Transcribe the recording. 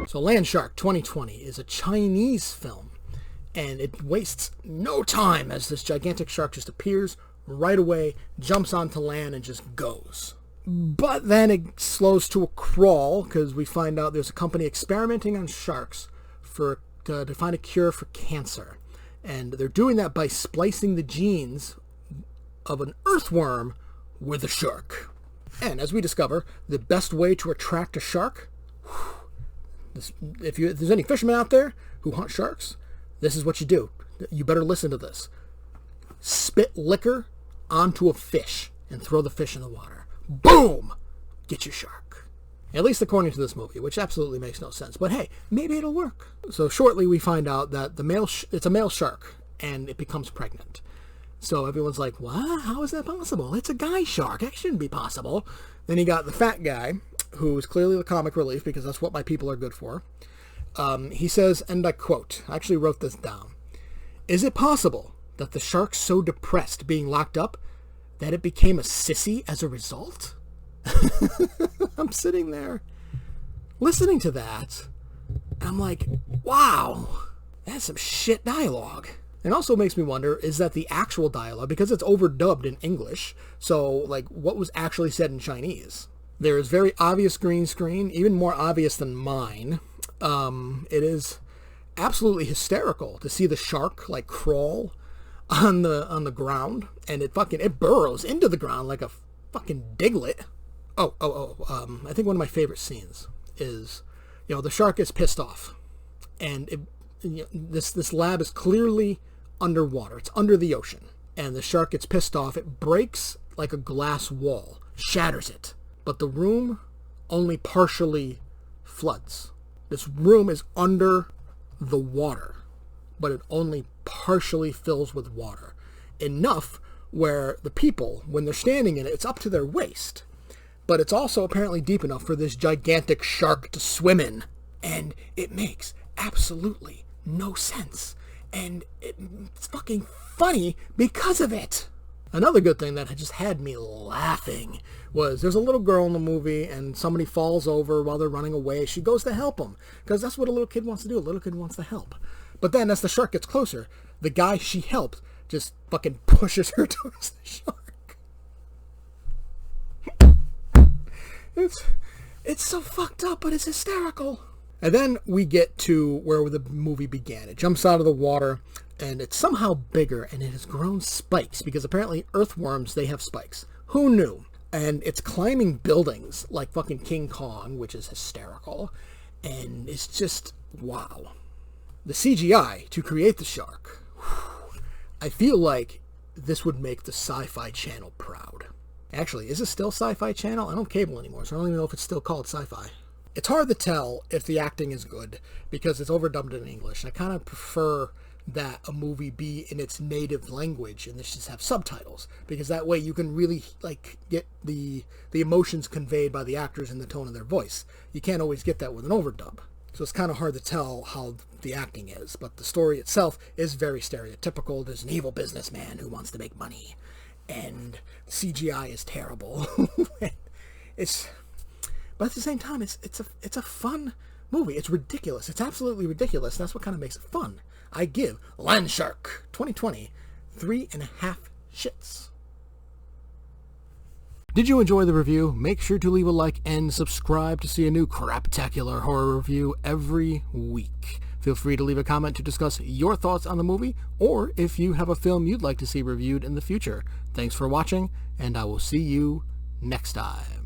So Land Shark 2020 is a Chinese film, and it wastes no time as this gigantic shark just appears right away, jumps onto land, and just goes. But then it slows to a crawl because we find out there's a company experimenting on sharks to find a cure for cancer. And they're doing that by splicing the genes of an earthworm with a shark. And as we discover, the best way to attract a shark, if there's any fishermen out there who hunt sharks, this is what you do. You better listen to this. Spit liquor onto a fish and throw the fish in the water. Boom! Get your shark. At least according to this movie, which absolutely makes no sense. But hey, maybe it'll work. So shortly we find out that it's a male shark, and it becomes pregnant. So everyone's like, what? How is that possible? It's a guy shark. That shouldn't be possible. Then you got the fat guy, who's clearly the comic relief, because that's what my people are good for. He says, and I quote, I actually wrote this down. Is it possible that the shark's so depressed being locked up that it became a sissy as a result? I'm sitting there listening to that, and I'm like, wow, that's some shit dialogue. It also makes me wonder, is that the actual dialogue, because it's overdubbed in English, so like what was actually said in Chinese? There is very obvious green screen, even more obvious than mine. It is absolutely hysterical to see the shark like crawl on the ground, and it burrows into the ground like a fucking diglet. I think one of my favorite scenes is, the shark is pissed off, and this lab is clearly underwater. It's under the ocean, and the shark gets pissed off. It breaks like a glass wall, shatters it, but the room only partially floods. This room is under the water, but it only partially fills with water. Enough where the people, when they're standing in it, it's up to their waist. But it's also apparently deep enough for this gigantic shark to swim in. And it makes absolutely no sense. And it's fucking funny because of it. Another good thing that just had me laughing was there's a little girl in the movie and somebody falls over while they're running away. She goes to help them because that's what a little kid wants to do. A little kid wants to help. But then as the shark gets closer, the guy she helped just fucking pushes her towards the shark. It's so fucked up, but it's hysterical. And then we get to where the movie began. It jumps out of the water, and it's somehow bigger, and it has grown spikes, because apparently earthworms, they have spikes. Who knew? And it's climbing buildings like fucking King Kong, which is hysterical. And it's just, wow. The CGI to create the shark. Whew, I feel like this would make the Sci-Fi Channel proud. Actually, is it still Sci-Fi Channel? I don't cable anymore, so I don't even know if it's still called Sci-Fi. It's hard to tell if the acting is good because it's overdubbed in English. I kind of prefer that a movie be in its native language and this just have subtitles, because that way you can really get the emotions conveyed by the actors in the tone of their voice. You can't always get that with an overdub. So it's kind of hard to tell how the acting is, but the story itself is very stereotypical. There's an evil businessman who wants to make money, and CGI is terrible. But at the same time, it's a fun movie. It's ridiculous. It's absolutely ridiculous. That's what kind of makes it fun. I give Land Shark 2020 3.5 shits. Did you enjoy the review? Make sure to leave a like and subscribe to see a new Craptacular Horror review every week. Feel free to leave a comment to discuss your thoughts on the movie, or if you have a film you'd like to see reviewed in the future. Thanks for watching, and I will see you next time.